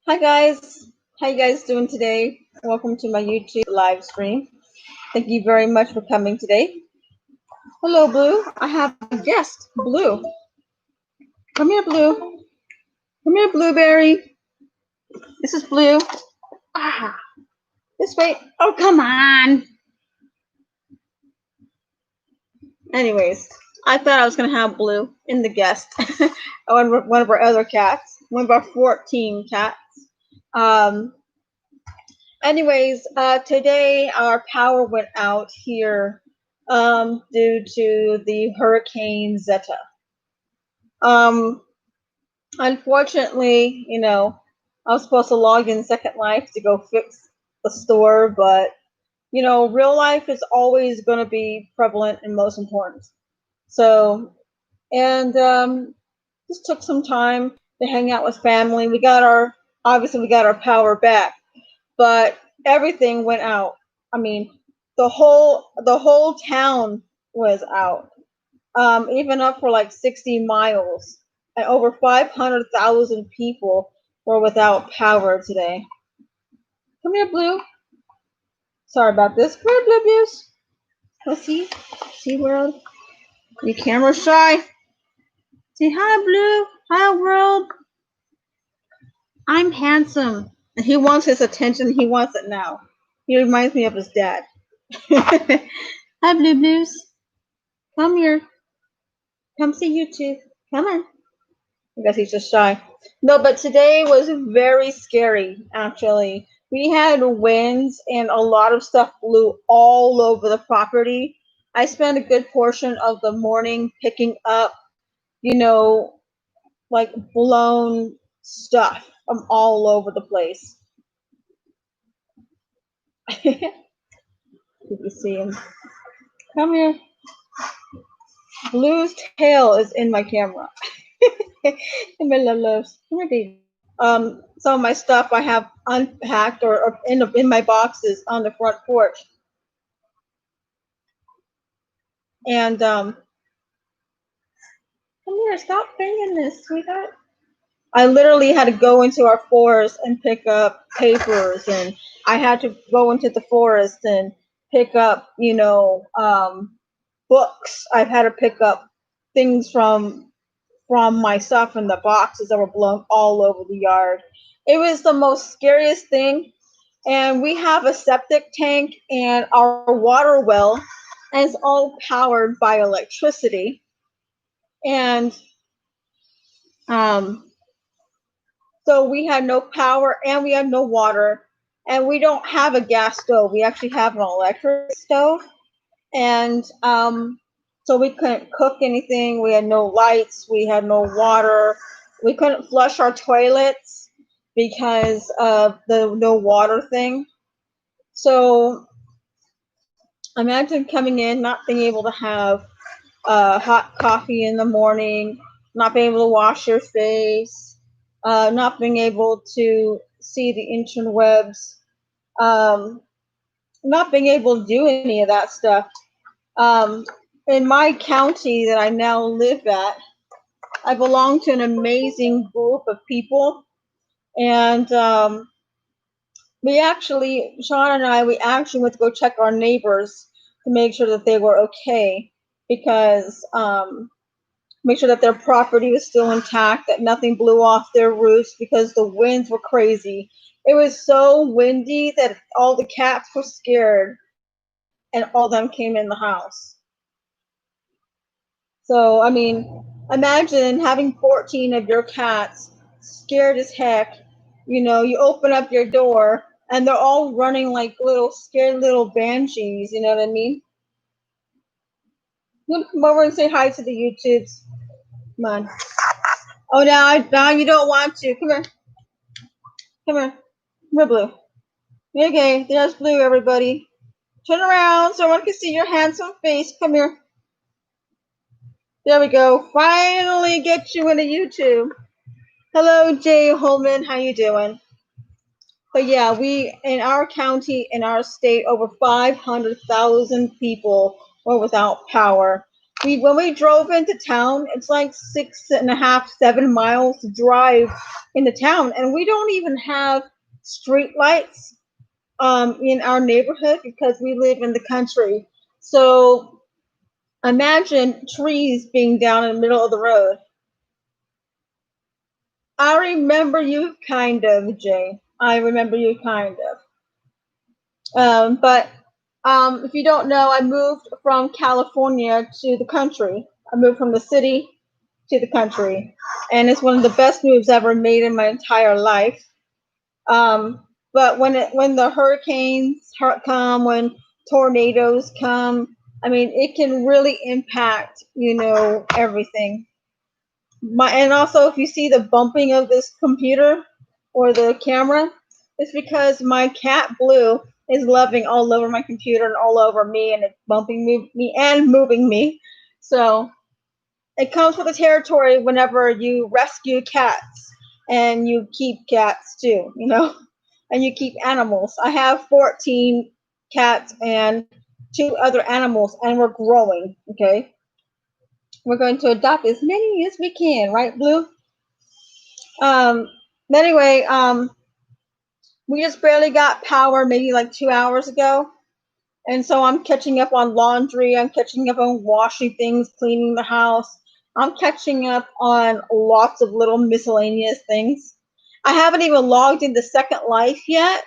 Hi guys, how you guys doing today? Welcome to my YouTube live stream. Thank you very much for coming today. Hello, Blue. I have a guest, Blue. Come here, Blue. Come here, Blueberry. This is Blue. Ah, this way. Oh, come on. Anyways, I thought I was gonna have Blue in the guest. one of our other cats, one of our 14 cats. Anyways, today our power went out here due to the Hurricane Zeta. Unfortunately, I was supposed to log in Second Life to go fix the store, but real life is always going to be prevalent and most important. So, and just took some time to hang out with family. Obviously we got our power back, but everything went out. I mean, the whole town was out, even up for like 60 miles, and over 500,000 people were without power today. Come here, Blue. Sorry about this. Come here, Blue Blues. Let's see world. Your camera's shy. Say hi, Blue. Hi, world. I'm handsome. And he wants his attention. He wants it now. He reminds me of his dad. Hi, Blue Blues. Come here. Come see YouTube. Come on. I guess he's just shy. No, but today was very scary, actually. We had winds and a lot of stuff blew all over the property. I spent a good portion of the morning picking up, like blown stuff from all over the place. If you see him. Come here. Blue's tail is in my camera. And my loves. Come here, baby. Some of my stuff I have unpacked or in my boxes on the front porch. And come here, stop banging this, sweetheart. I literally had to go into our forest and pick up papers, and I had to go into the forest and pick up, books. I've had to pick up things from my stuff in the boxes that were blown all over the yard. It was the most scariest thing. And we have a septic tank and our water well, and it's all powered by electricity. And so we had no power and we had no water, and we don't have a gas stove. We actually have an electric stove. And so we couldn't cook anything. We had no lights. We had no water. We couldn't flush our toilets because of the no water thing. So imagine coming in, not being able to have hot coffee in the morning, not being able to wash your face, not being able to see the interwebs, not being able to do any of that stuff. In my county that I now live at, I belong to an amazing group of people. And Sean and I, we actually went to go check our neighbors to make sure that they were okay, because make sure that their property was still intact, that nothing blew off their roofs, because the winds were crazy. It was so windy that all the cats were scared and all of them came in the house. So, I mean, imagine having 14 of your cats scared as heck. You open up your door and they're all running like little scared little banshees, you know what I mean? You want to come over and say hi to the YouTubes? Come on. Oh, now you don't want to. Come here. Come here. Come here, Blue. Okay, there's Blue, everybody. Turn around so everyone can see your handsome face. Come here. There we go. Finally get you into YouTube. Hello, Jay Holman. How you doing? But yeah, we, in our county, in our state, over 500,000 people were without power. When we drove into town, it's like 6.5, 7 miles to drive into town, and we don't even have street lights in our neighborhood because we live in the country. So imagine trees being down in the middle of the road. I remember you kind of, Jay. I remember you kind of. But if you don't know, I moved from California to the country. I moved from the city to the country, and it's one of the best moves ever made in my entire life. But when the hurricanes come, when tornadoes come, I mean, it can really impact, everything. And also, if you see the bumping of this computer or the camera, it's because my cat Blue is loving all over my computer and all over me, and it's bumping me and moving me. So it comes with the territory whenever you rescue cats and you keep cats too, and you keep animals. I have 14 cats and 2 other animals, and we're growing. Okay, we're going to adopt as many as we can, right, Blue? Um, anyway, we just barely got power maybe like 2 hours ago. And so I'm catching up on laundry. I'm catching up on washing things, cleaning the house. I'm catching up on lots of little miscellaneous things. I haven't even logged into Second Life yet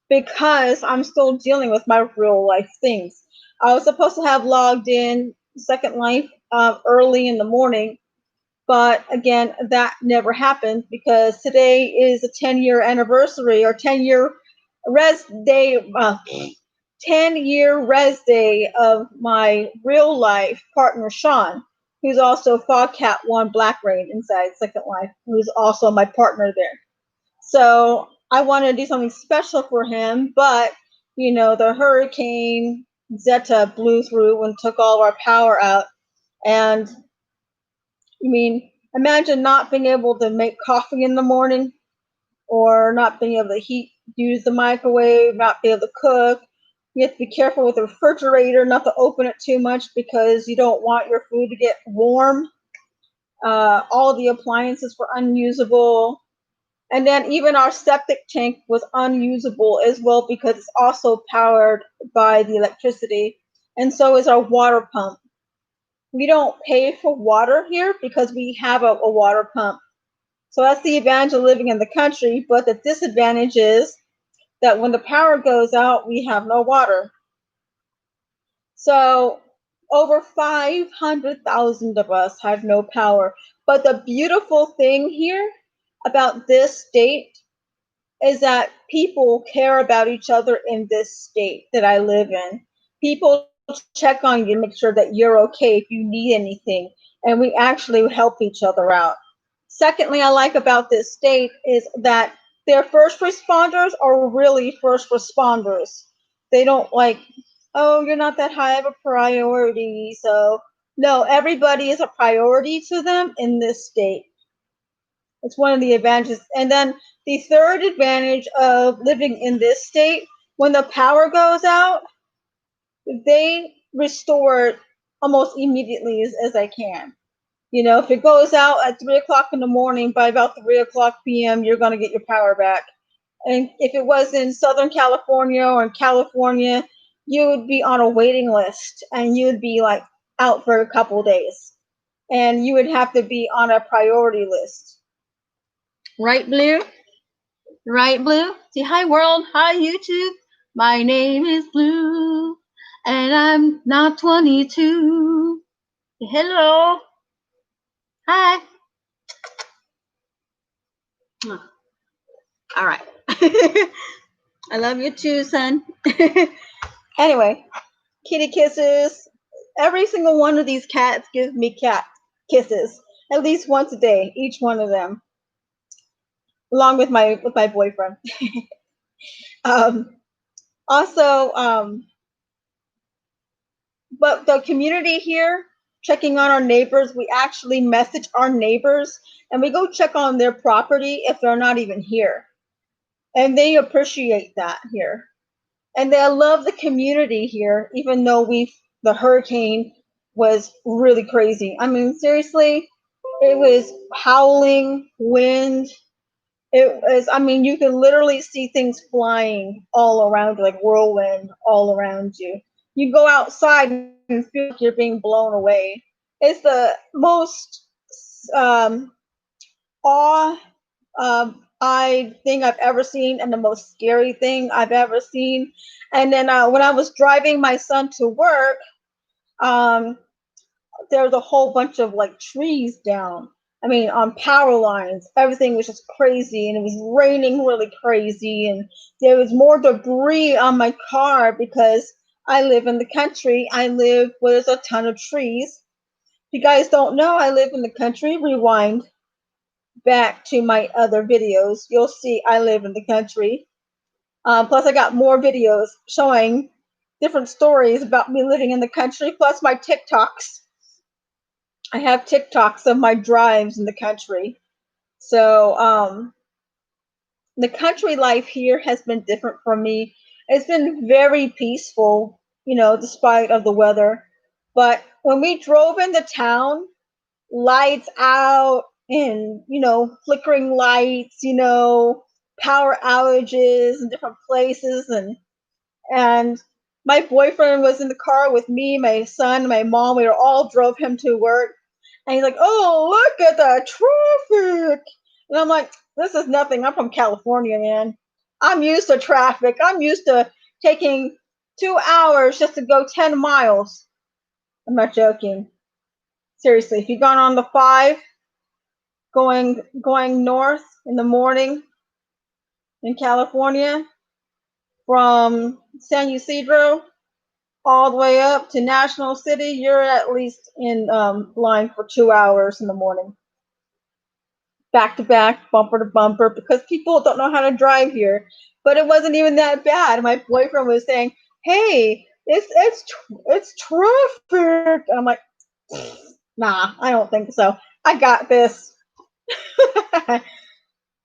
because I'm still dealing with my real life things. I was supposed to have logged in Second Life early in the morning, but again, that never happened because today is a 10-year anniversary or 10-year res day, 10-year res day of my real life partner, Sean, who's also Fogcat One Black Rain inside Second Life, who's also my partner there. So I wanted to do something special for him, but the hurricane Zeta blew through and took all of our power out. And I mean, imagine not being able to make coffee in the morning or not being able to use the microwave, not be able to cook. You have to be careful with the refrigerator, not to open it too much because you don't want your food to get warm. All the appliances were unusable. And then even our septic tank was unusable as well because it's also powered by the electricity. And so is our water pump. We don't pay for water here because we have a water pump. So that's the advantage of living in the country. But the disadvantage is that when the power goes out, we have no water. So over 500,000 of us have no power. But the beautiful thing here about this state is that people care about each other in this state that I live in. People check on you to make sure that you're okay if you need anything, and we actually help each other out. Secondly, I like about this state is that their first responders are really first responders. They don't like, oh, you're not that high of a priority. So, no, everybody is a priority to them in this state. It's one of the advantages. And then the third advantage of living in this state, when the power goes out, they restore it almost immediately as I can. If it goes out at 3 o'clock in the morning, by about 3 o'clock p.m., you're going to get your power back. And if it was in Southern California or in California, you would be on a waiting list and you would be like out for a couple days. And you would have to be on a priority list. Right, Blue? Right, Blue? Say hi, world. Hi, YouTube. My name is Blue, and I'm not 22. Hello. Hi. All right. I love you too, son. Anyway, kitty kisses. Every single one of these cats gives me cat kisses at least once a day, each one of them, along with my boyfriend. Also, but the community here, checking on our neighbors, we actually message our neighbors and we go check on their property if they're not even here. And they appreciate that here. And they love the community here, even though the hurricane was really crazy. I mean, seriously, it was howling wind. It was, I mean, you can literally see things flying all around you, like whirlwind all around you. You go outside and feel like you're being blown away. It's the most um, awe I think I've ever seen, and the most scary thing I've ever seen. And then when I was driving my son to work, um, there was a whole bunch of like trees down. I mean, on power lines, everything was just crazy, and it was raining really crazy, and there was more debris on my car because I live in the country. I live where there's a ton of trees. If you guys don't know, I live in the country. Rewind back to my other videos. You'll see I live in the country. Plus, I got more videos showing different stories about me living in the country, plus my TikToks. I have TikToks of my drives in the country. So the country life here has been different for me. It's been very peaceful, you know, despite of the weather. But when we drove into town, lights out and, you know, flickering lights, you know, power outages in different places, and my boyfriend was in the car with me, my son, my mom. We were all drove him to work. And he's like, "Oh, look at the traffic." And I'm like, "This is nothing. I'm from California, man. I'm used to traffic. I'm used to taking 2 hours just to go 10 miles." I'm not joking. Seriously, if you've gone on the 5 going north in the morning in California from San Ysidro all the way up to National City, you're at least in line for 2 hours in the morning, back to back, bumper to bumper, because people don't know how to drive here. But it wasn't even that bad. My boyfriend was saying, "Hey, it's traffic," and I'm like, "Nah, I don't think so. I got this."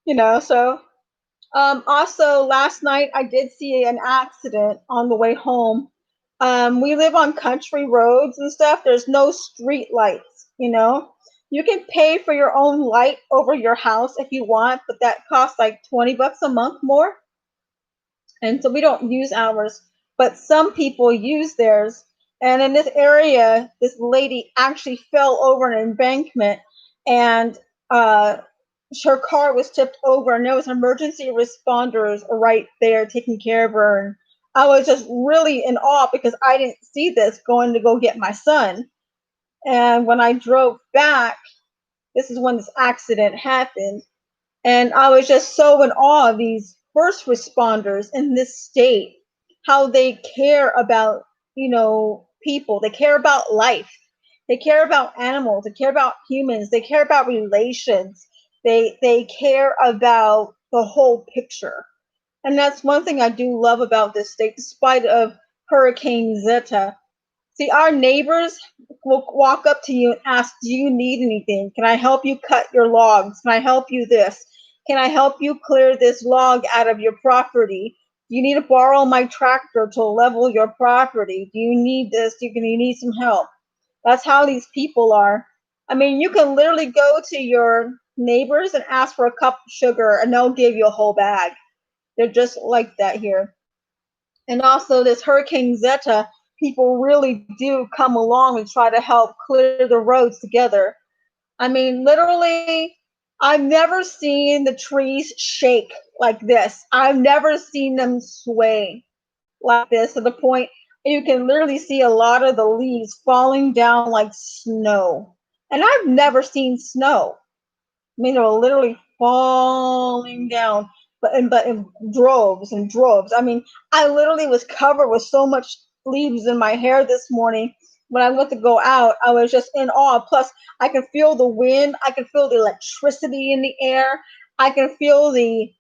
You know. So also, last night I did see an accident on the way home. We live on country roads and stuff. There's no street lights, you know. You can pay for your own light over your house if you want, but that costs like $20 a month more. And so we don't use ours, but some people use theirs. And in this area, this lady actually fell over an embankment, and uh, her car was tipped over, and there was emergency responders right there taking care of her. And I was just really in awe because I didn't see this going to go get my son. And when I drove back, this is when this accident happened. And I was just so in awe of these first responders in this state, how they care about, you know, people. They care about life. They care about animals. They care about humans. They care about relations. They care about the whole picture. And that's one thing I do love about this state, despite of Hurricane Zeta. See, our neighbors will walk up to you and ask, "Do you need anything? Can I help you cut your logs? Can I help you this? Can I help you clear this log out of your property? Do you need to borrow my tractor to level your property? Do you need this? You need some help?" That's how these people are. I mean, you can literally go to your neighbors and ask for a cup of sugar, and they'll give you a whole bag. They're just like that here. And also, this Hurricane Zeta, people really do come along and try to help clear the roads together. I mean, literally, I've never seen the trees shake like this. I've never seen them sway like this, to the point you can literally see a lot of the leaves falling down like snow. And I've never seen snow. I mean, they were literally falling down, but in droves and droves. I mean, I literally was covered with so much leaves in my hair this morning. When I went to go out, I was just in awe. Plus, I can feel the wind. I can feel the electricity in the air. I can feel the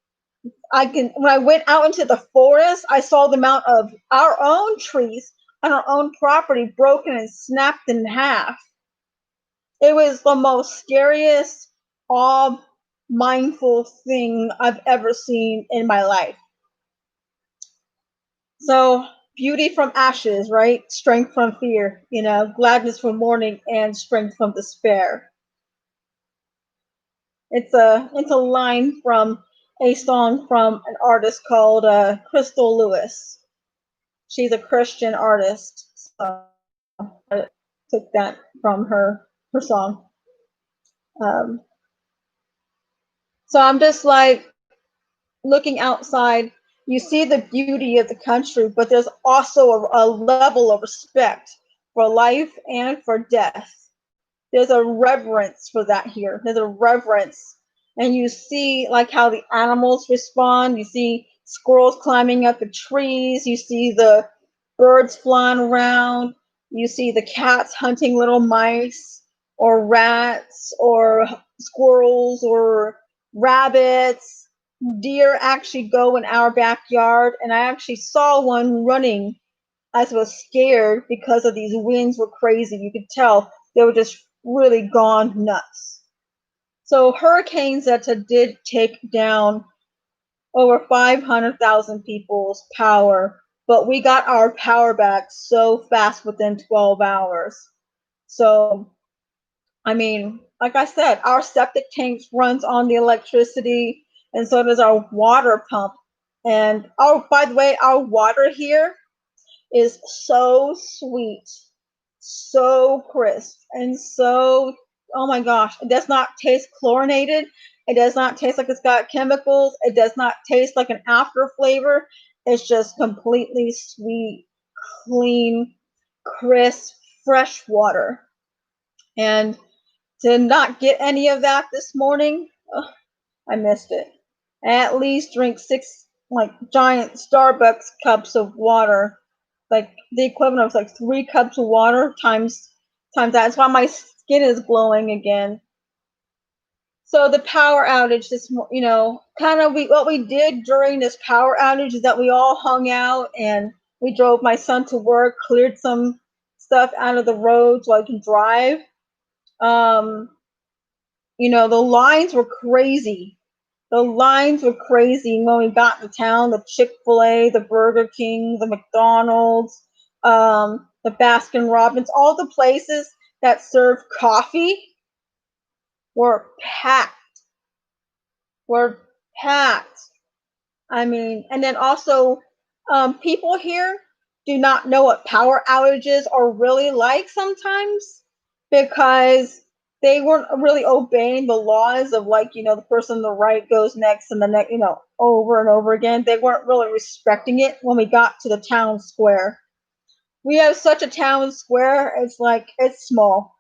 when I went out into the forest, I saw the amount of our own trees on our own property broken and snapped in half. It was the most scariest, awe mindful thing I've ever seen in my life. So if beauty from ashes, right? Strength from fear, gladness from mourning, and strength from despair. It's a line from a song from an artist called Crystal Lewis. She's a Christian artist, so I took that from her song. So I'm just like looking outside. You see the beauty of the country, but there's also a level of respect for life and for death. There's a reverence for that here. There's a reverence. And you see like how the animals respond. You see squirrels climbing up the trees. You see the birds flying around. You see the cats hunting little mice or rats or squirrels or rabbits. Deer actually go in our backyard, and I actually saw one running as I was scared because of these winds were crazy. You could tell they were just really gone nuts. So Hurricane Zeta did take down over 500,000 people's power, but we got our power back so fast within 12 hours. So, I mean, like I said, our septic tank runs on the electricity, and so does our water pump. And oh, by the way, our water here is so sweet, so crisp, and so, oh my gosh, it does not taste chlorinated. It does not taste like it's got chemicals. It does not taste like an after flavor. It's just completely sweet, clean, crisp, fresh water. And to not get any of that this morning, I missed it. I at least drink 6 like giant Starbucks cups of water, like the equivalent of like 3 cups of water times that. That's why my skin is glowing again. So the power outage, kind of what we did during this power outage is that we all hung out and we drove my son to work, cleared some stuff out of the road so I can drive. The lines were crazy. The lines were crazy when we got to town. The Chick-fil-A, the Burger King, the McDonald's, the Baskin Robbins, all the places that serve coffee were packed. I mean, and then also, people here do not know what power outages are really like sometimes because they weren't really obeying the laws of the person on the right goes next and the next, over and over again. They weren't really respecting it when we got to the town square. We have such a town square, it's small.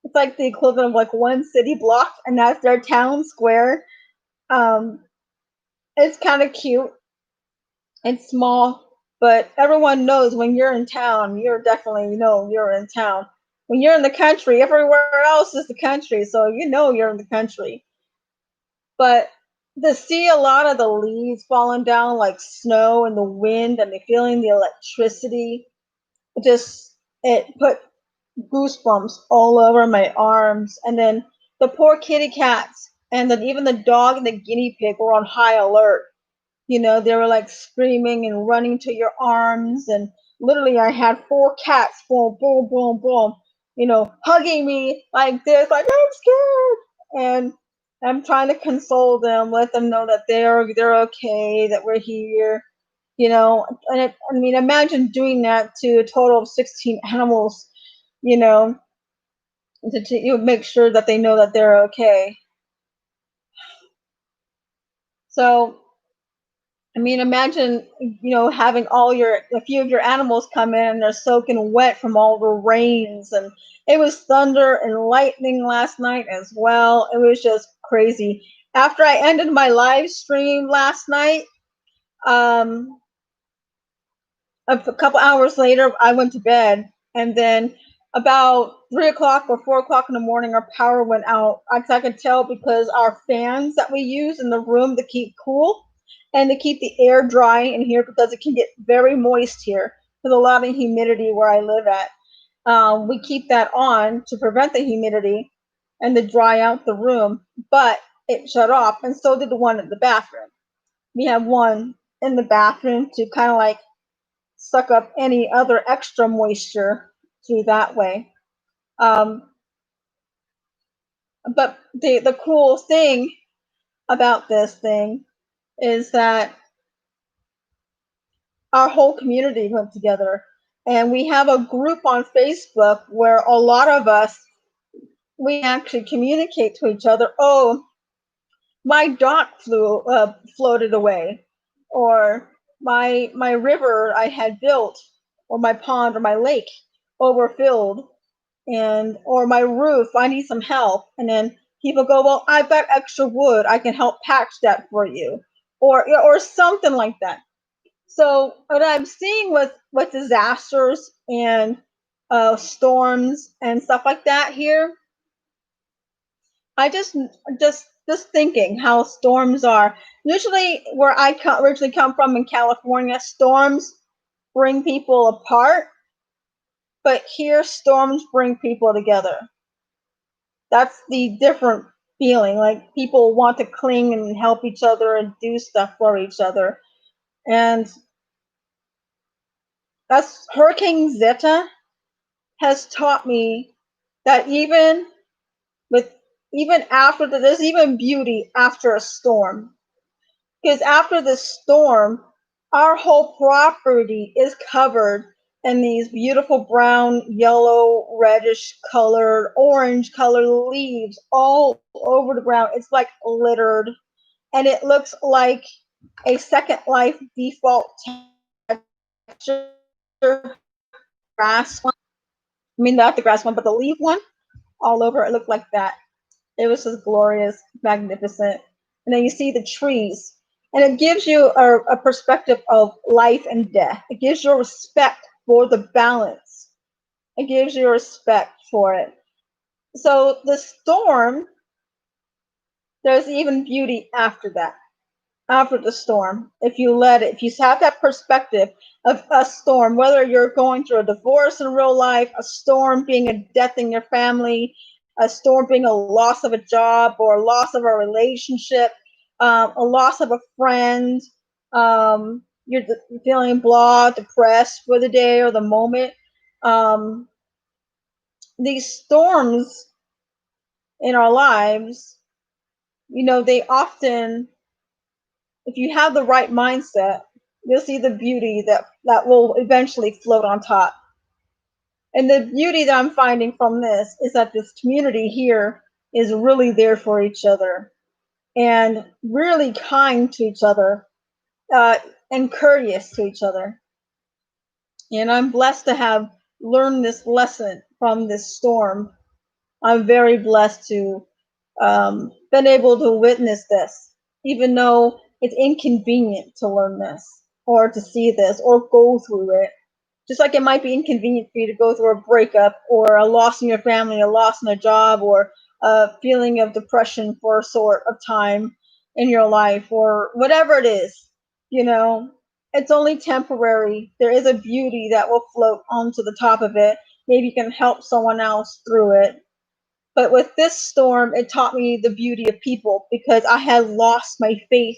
It's like the equivalent of like one city block, and that's their town square. It's kind of cute. It's small, but everyone knows when you're in town, you're definitely you're in town. When you're in the country, everywhere else is the country, so you're in the country. But to see a lot of the leaves falling down like snow and the wind and feeling the electricity, it put goosebumps all over my arms. And then the poor kitty cats and then even the dog and the guinea pig were on high alert. They were like screaming and running to your arms, and literally I had 4 cats, boom, boom, boom, boom, hugging me like this, like I'm scared, and I'm trying to console them, let them know that they're okay, that we're here, and I mean, imagine doing that to a total of 16 animals, to make sure that they know that they're okay. So I mean, imagine, having a few of your animals come in and they're soaking wet from all the rains, and it was thunder and lightning last night as well. It was just crazy. After I ended my live stream last night, a couple hours later, I went to bed, and then about 3 o'clock or 4 o'clock in the morning, our power went out. I could tell because our fans that we use in the room to keep cool and to keep the air dry in here, because it can get very moist here. There's a lot of humidity where I live at. We keep that on to prevent the humidity and to dry out the room, but it shut off, and so did the one in the bathroom. We have one in the bathroom to kind of like suck up any other extra moisture through that way. Um, but the cool thing about this thing is that our whole community went together, and we have a group on Facebook where a lot of us, we actually communicate to each other. Oh, my dock floated away, or my river I had built, or my pond or my lake overfilled, and or my roof, I need some help. And then people go, well, I've got extra wood, I can help patch that for you, or something like that. So what I'm seeing with disasters and storms and stuff like that here, I just thinking how storms are. Usually, where I originally come from in California, storms bring people apart, but here storms bring people together. That's the different feeling. Like people want to cling and help each other and do stuff for each other. And that's Hurricane Zeta has taught me that with even after there's even beauty after a storm. Because after the storm, our whole property is covered in these beautiful brown, yellow, reddish colored, orange colored leaves all over the ground. It's like littered, and it looks like a Second Life default texture grass one. I mean, not the grass one, but the leaf one all over. It looked like that. It was just glorious, magnificent. And then you see the trees, and it gives you a perspective of life and death. It gives you respect for the balance. It gives you respect for it. So the storm, there's even beauty after that, after the storm. If you let it, if you have that perspective of a storm, whether you're going through a divorce in real life, a storm being a death in your family, a storm being a loss of a job or a loss of a relationship, a loss of a friend, you're feeling blah, depressed for the day or the moment. Um, these storms in our lives, they often, if you have the right mindset, you'll see the beauty that will eventually float on top. And the beauty that I'm finding from this is that this community here is really there for each other and really kind to each other, uh, and courteous to each other. And I'm blessed to have learned this lesson from this storm. I'm very blessed to been able to witness this, even though it's inconvenient to learn this or to see this or go through it. Just like it might be inconvenient for you to go through a breakup or a loss in your family, a loss in a job, or a feeling of depression for a sort of time in your life, or whatever it is, it's only temporary. There is a beauty that will float onto the top of it. Maybe you can help someone else through it. But with this storm, it taught me the beauty of people because I had lost my faith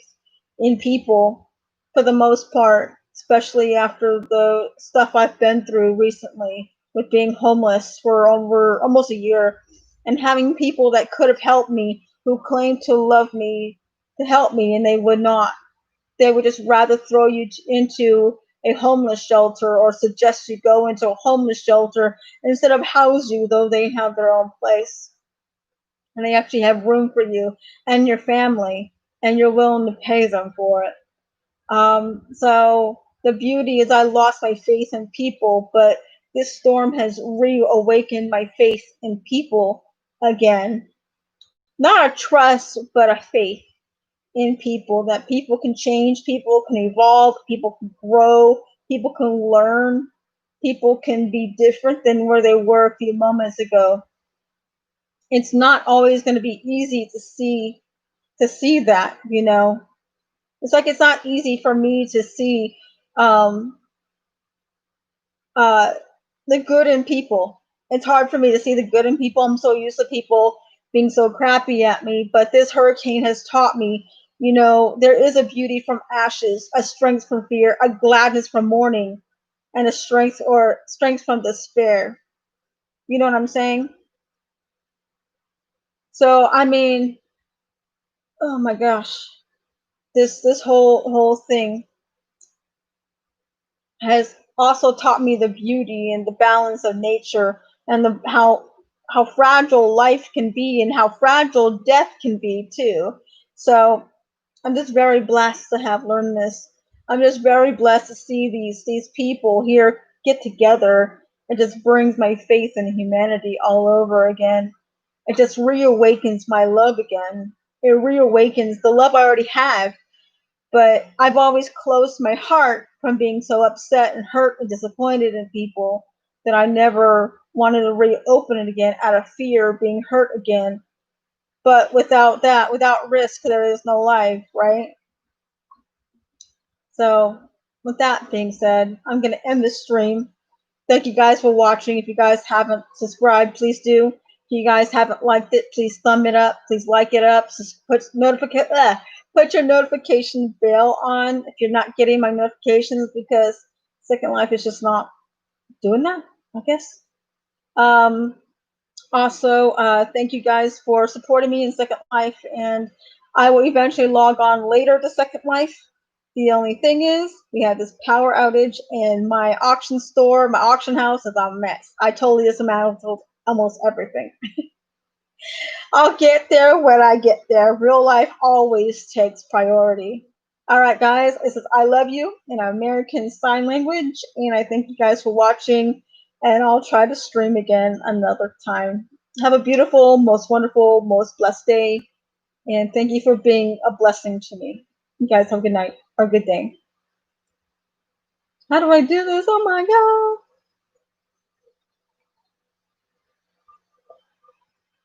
in people for the most part, especially after the stuff I've been through recently with being homeless for over almost a year and having people that could have helped me who claimed to love me to help me, and they would not. They would just rather throw you into a homeless shelter or suggest you go into a homeless shelter instead of house you, though they have their own place and they actually have room for you and your family, and you're willing to pay them for it. So the beauty is I lost my faith in people, but this storm has reawakened my faith in people again. Not a trust, but a faith in people, that people can change, people can evolve, people can grow, people can learn, people can be different than where they were a few moments ago. It's not always going to be easy to see that. It's like it's not easy for me to see um uh the good in people. It's hard for me to see the good in people. I'm so used to people being so crappy at me, but this hurricane has taught me, there is a beauty from ashes, a strength from fear, a gladness from mourning. and a strength, or strength from despair. You know what I'm saying? So I mean, oh my gosh, this whole thing has also taught me the beauty and the balance of nature, and the how fragile life can be and how fragile death can be too. So I'm just very blessed to have learned this. I'm just very blessed to see these people here get together. It just brings my faith in humanity all over again. It just reawakens my love again. It reawakens the love I already have, but I've always closed my heart from being so upset and hurt and disappointed in people that I never wanted to reopen it again out of fear of being hurt again. But without that, without risk, there is no life, right? So, with that being said, I'm going to end this stream. Thank you guys for watching. If you guys haven't subscribed, please do. If you guys haven't liked it, please thumb it up. Please like it up. Put your notification bell on if you're not getting my notifications, because Second Life is just not doing that, I guess. Also, thank you guys for supporting me in Second Life, and I will eventually log on later to Second Life. The only thing is, we had this power outage, and my auction store, my auction house is a mess. I totally dismantled almost everything. I'll get there when I get there. Real life always takes priority. All right, guys, this is I Love You in American Sign Language, and I thank you guys for watching, and I'll try to stream again another time. Have a beautiful, most wonderful, most blessed day, and thank you for being a blessing to me. You guys have a good night or good day. How do I do this? Oh my God.